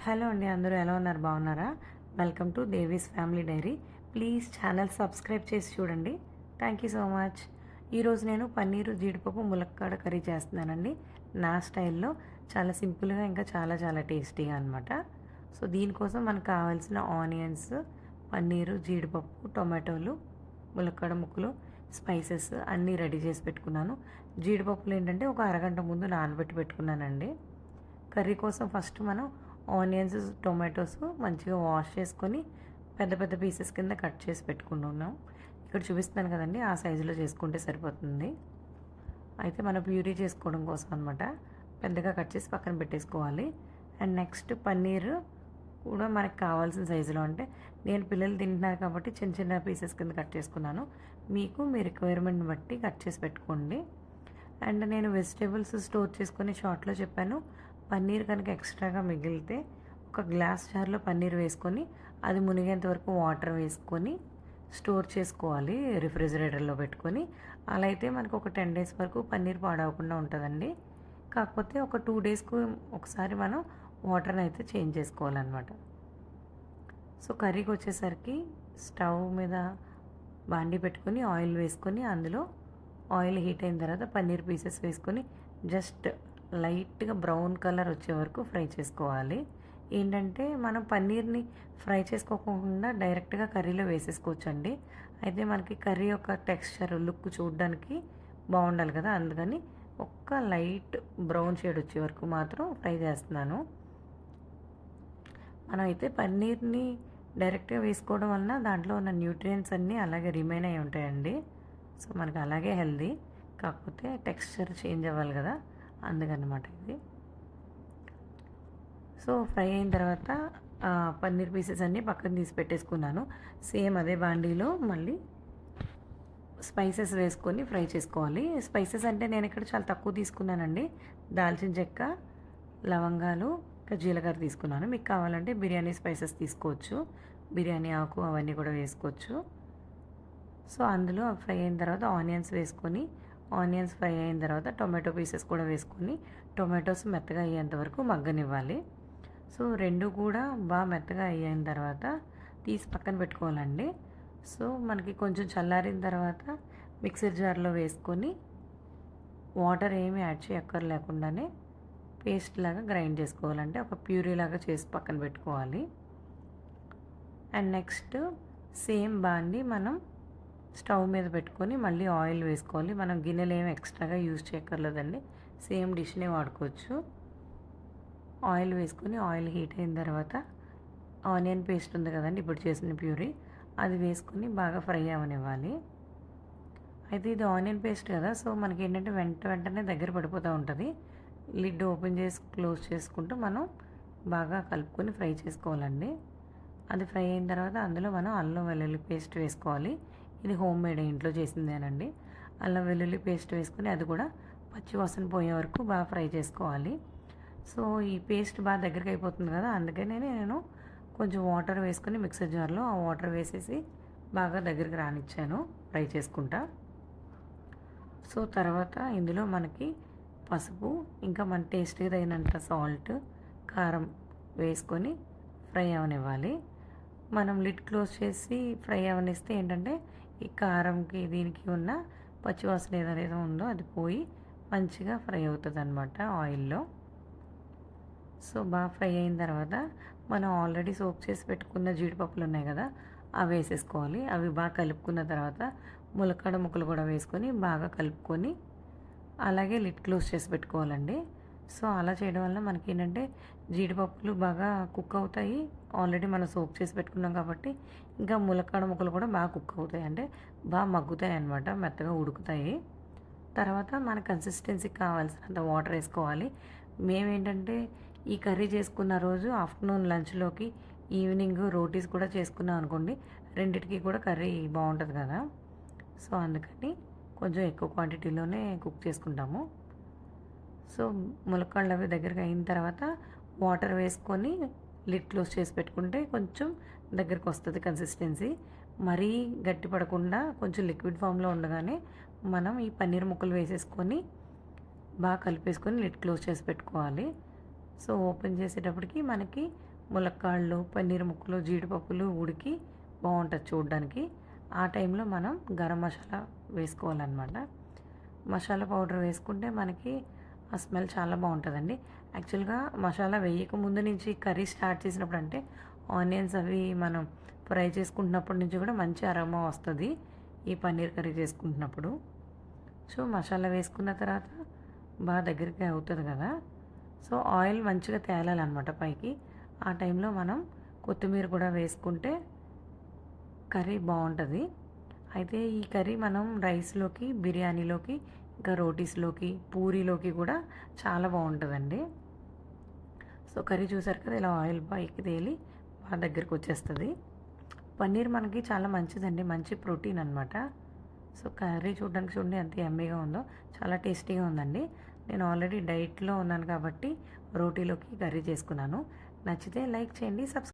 Hello అండి, అందరూ ఎలా ఉన్నారు? బాగున్నారా? Welcome to Devi's family dairy. Please channel subscribe చేసి చూడండి. Thank you so much. ఈరోజు నేను పన్నీరు జీడిపప్పు ములక్కాడ కర్రీ చేస్తున్నానండి. నా స్టైల్లో చాలా సింపుల్గా, ఇంకా చాలా చాలా టేస్టీగా అనమాట. సో దీనికోసం మనకు కావాల్సిన ఆనియన్స్, పన్నీరు, జీడిపప్పు, టొమాటోలు, ములక్కాడ ముక్కలు, స్పైసెస్ అన్నీ రెడీ చేసి పెట్టుకున్నాను. జీడిపప్పులు ఏంటంటే ఒక అరగంట ముందు నానబెట్టి పెట్టుకున్నానండి. కర్రీ కోసం ఫస్ట్ మనం ఆనియన్స్, టొమాటోస్ మంచిగా వాష్ చేసుకొని పెద్ద పెద్ద పీసెస్ కింద కట్ చేసి పెట్టుకుంటున్నాం. ఇక్కడ చూపిస్తున్నాను కదండి, ఆ సైజులో చేసుకుంటే సరిపోతుంది. అయితే మనం ప్యూరీ చేసుకోవడం కోసం అనమాట పెద్దగా కట్ చేసి పక్కన పెట్టేసుకోవాలి. అండ్ నెక్స్ట్ పన్నీర్ కూడా మనకు కావాల్సిన సైజులో, అంటే నేను పిల్లలు తింటున్నారు కాబట్టి చిన్న చిన్న పీసెస్ కింద కట్ చేసుకున్నాను. మీకు మీ రిక్వైర్మెంట్ని బట్టి కట్ చేసి పెట్టుకోండి. అండ్ నేను వెజిటేబుల్స్ స్టోర్ చేసుకొని షార్ట్లో చెప్పాను. పన్నీర్ కనుక ఎక్స్ట్రాగా మిగిలితే ఒక గ్లాస్ జార్లో పన్నీర్ వేసుకొని అది మునిగేంత వరకు వాటర్ వేసుకొని స్టోర్ చేసుకోవాలి రిఫ్రిజిరేటర్లో పెట్టుకొని. అలా అయితే మనకు ఒక 10 days వరకు పన్నీర్ పాడవకుండా ఉంటుందండి. కాకపోతే ఒక 2 daysకు ఒకసారి మనం వాటర్ని అయితే చేంజ్ చేసుకోవాలన్నమాట. సో కర్రీకి వచ్చేసరికి స్టవ్ మీద బాండీ పెట్టుకొని ఆయిల్ వేసుకొని అందులో ఆయిల్ హీట్ అయిన తర్వాత పన్నీర్ పీసెస్ వేసుకొని జస్ట్ లైట్గా బ్రౌన్ కలర్ వచ్చే వరకు ఫ్రై చేసుకోవాలి. ఏంటంటే మనం పన్నీర్ని ఫ్రై చేసుకోకుండా డైరెక్ట్గా కర్రీలో వేసేసుకోవచ్చండి. అయితే మనకి కర్రీ యొక్క టెక్స్చర్, లుక్ చూడడానికి బాగుండాలి కదా, అందుకని ఒక్క లైట్ బ్రౌన్ షేడ్ వచ్చే వరకు మాత్రం ఫ్రై చేస్తున్నాను. మనం అయితే పన్నీర్ని డైరెక్ట్గా వేసుకోవడం వలన దాంట్లో ఉన్న న్యూట్రియంట్స్ అన్నీ అలాగే రిమైన్ అయి ఉంటాయండి. సో మనకి అలాగే హెల్దీ, కాకపోతే టెక్స్చర్ చేంజ్ అవ్వాలి కదా, అందుకనమాట ఇది. సో ఫ్రై అయిన తర్వాత పన్నీర్ పీసెస్ అన్నీ పక్కన తీసి పెట్టేసుకున్నాను. సేమ్ అదే బాండీలో మళ్ళీ స్పైసెస్ వేసుకొని ఫ్రై చేసుకోవాలి. స్పైసెస్ అంటే నేను ఇక్కడ చాలా తక్కువ తీసుకున్నానండి. దాల్చిన చెక్క, లవంగాలు, ఇంకా జీలకర్ర తీసుకున్నాను. మీకు కావాలంటే బిర్యానీ స్పైసెస్ తీసుకోవచ్చు, బిర్యానీ ఆకు అవన్నీ కూడా వేసుకోవచ్చు. సో అందులో ఫ్రై అయిన తర్వాత ఆనియన్స్ వేసుకొని, ఆనియన్స్ ఫ్రై అయిన తర్వాత టొమాటో పీసెస్ కూడా వేసుకొని టొమాటోస్ మెత్తగా అయ్యేంత వరకు మగ్గనివ్వాలి. సో రెండు కూడా బాగా మెత్తగా అయిన తర్వాత తీసి పక్కన పెట్టుకోవాలండి. సో మనకి కొంచెం చల్లారిన తర్వాత మిక్సర్ జార్లో వేసుకొని వాటర్ ఏమీ యాడ్ చేయక్కర్లేకుండానే పేస్ట్ లాగా గ్రైండ్ చేసుకోవాలంటే ఒక ప్యూరీ లాగా చేసి పక్కన పెట్టుకోవాలి. అండ్ నెక్స్ట్ సేమ్ బాండి మనం స్టవ్ మీద పెట్టుకొని మళ్ళీ ఆయిల్ వేసుకోవాలి. మనం గిన్నెలు ఏమి ఎక్స్ట్రాగా యూజ్ చేయక్కర్లేదండి, సేమ్ డిష్నే వాడుకోవచ్చు. ఆయిల్ వేసుకొని ఆయిల్ హీట్ అయిన తర్వాత ఆనియన్ పేస్ట్ ఉంది కదండి, ఇప్పుడు చేసిన ప్యూరీ, అది వేసుకొని బాగా ఫ్రై అవనివ్వాలి. అయితే ఇది ఆనియన్ పేస్ట్ కదా, సో మనకి ఏంటంటే వెంటనే దగ్గర పడిపోతూ ఉంటుంది. లిడ్ ఓపెన్ చేసి క్లోజ్ చేసుకుంటూ మనం బాగా కలుపుకొని ఫ్రై చేసుకోవాలండి. అది ఫ్రై అయిన తర్వాత అందులో మనం అల్లం వెల్లుల్లి పేస్ట్ వేసుకోవాలి. ఇది హోమ్ మేడ్, ఇంట్లో చేసిందేనండి. అల్లం వెల్లుల్లి పేస్ట్ వేసుకొని అది కూడా పచ్చి వాసన పోయే వరకు బాగా ఫ్రై చేసుకోవాలి. సో ఈ పేస్ట్ బాగా దగ్గరికి అయిపోతుంది కదా, అందుకనే నేను కొంచెం వాటర్ వేసుకొని మిక్సర్ జార్లో ఆ వాటర్ వేసేసి బాగా దగ్గరికి రానిచ్చాను ఫ్రై చేసుకుంటా. సో తర్వాత ఇందులో మనకి పసుపు, ఇంకా మన టేస్ట్కి తగినంత సాల్ట్, కారం వేసుకొని ఫ్రై అవనివ్వాలి. మనం లిడ్ క్లోజ్ చేసి ఫ్రై అవనిస్తే ఏంటంటే ఈ కారంకి దీనికి ఉన్న పచ్చివాసన ఏదైతే ఉందో అది పోయి మంచిగా ఫ్రై అవుతుంది అనమాట ఆయిల్లో. సో బాగా ఫ్రై అయిన తర్వాత మనం ఆల్రెడీ సోక్ చేసి పెట్టుకున్న జీడిపప్పులు ఉన్నాయి కదా, అవి వేసేసుకోవాలి. అవి బాగా కలుపుకున్న తర్వాత ములక్కాడ ముక్కలు కూడా వేసుకొని బాగా కలుపుకొని అలాగే లిడ్ క్లోజ్ చేసి పెట్టుకోవాలండి. సో అలా చేయడం వల్ల మనకి ఏంటంటే జీడిపప్పులు బాగా కుక్ అవుతాయి. ఆల్రెడీ మనం సోక్ చేసి పెట్టుకున్నాం కాబట్టి ఇంకా ములక్కాడ ముక్కలు కూడా బాగా కుక్ అవుతాయి, అంటే బాగా మగ్గుతాయి అన్నమాట, మెత్తగా ఉడుకుతాయి. తర్వాత మన కన్సిస్టెన్సీకి కావాల్సినంత వాటర్ వేసుకోవాలి. మేమేంటంటే ఈ కర్రీ చేసుకున్న రోజు ఆఫ్టర్నూన్ లంచ్లోకి, ఈవినింగ్ రోటీస్ కూడా చేసుకున్నాం అనుకోండి, రెండిటికి కూడా కర్రీ బాగుంటుంది కదా. సో అందుకని కొంచెం ఎక్కువ క్వాంటిటీలోనే కుక్ చేసుకుంటాము. సో ములక్కాడలు అవి దగ్గరికి అయిన తర్వాత వాటర్ వేసుకొని లిడ్ క్లోజ్ చేసి పెట్టుకుంటే కొంచెం దగ్గరికి వస్తుంది కన్సిస్టెన్సీ. మరీ గట్టి పడకుండా కొంచెం లిక్విడ్ ఫామ్లో ఉండగానే మనం ఈ పన్నీర్ ముక్కలు వేసేసుకొని బాగా కలిపేసుకొని లిడ్ క్లోజ్ చేసి పెట్టుకోవాలి. సో ఓపెన్ చేసేటప్పటికి మనకి ములక్కాళ్ళు, పన్నీర్ ముక్కలు, జీడిపప్పులు ఉడికి బాగుంటుంది చూడడానికి. ఆ టైంలో మనం గరం మసాలా వేసుకోవాలన్నమాట. మసాలా పౌడర్ వేసుకుంటే మనకి ఆ స్మెల్ చాలా బాగుంటుందండి. యాక్చువల్గా మసాలా వేయక ముందు నుంచి కర్రీ స్టార్ట్ చేసినప్పుడు, అంటే ఆనియన్స్ అవి మనం ఫ్రై చేసుకుంటున్నప్పటి నుంచి కూడా మంచి అరోమా వస్తుంది ఈ పన్నీర్ కర్రీ చేసుకుంటున్నప్పుడు. సో మసాలా వేసుకున్న తర్వాత బాగా దగ్గరికి అవుతుంది కదా. సో ఆయిల్ మంచిగా తేలాలన్నమాట పైకి. ఆ టైంలో మనం కొత్తిమీర కూడా వేసుకుంటే కర్రీ బాగుంటుంది. అయితే ఈ కర్రీ మనం రైస్లోకి, బిర్యానీలోకి, ఇంకా రోటీస్లోకి, పూరీలోకి కూడా చాలా బాగుంటుందండి. సో కర్రీ చూసారు కదా, ఇలా ఆయిల్ పైకి తేలి బాగా దగ్గరికి వచ్చేస్తుంది. పన్నీర్ మనకి చాలా మంచిదండి, మంచి ప్రోటీన్ అనమాట. సో కర్రీ చూడండి ఎంత యమ్మీగా ఉందో, చాలా టేస్టీగా ఉందండి. నేను ఆల్రెడీ డైట్లో ఉన్నాను కాబట్టి రోటీలోకి కర్రీ చేసుకున్నాను. నచ్చితే లైక్ చేయండి, సబ్స్క్రైబ్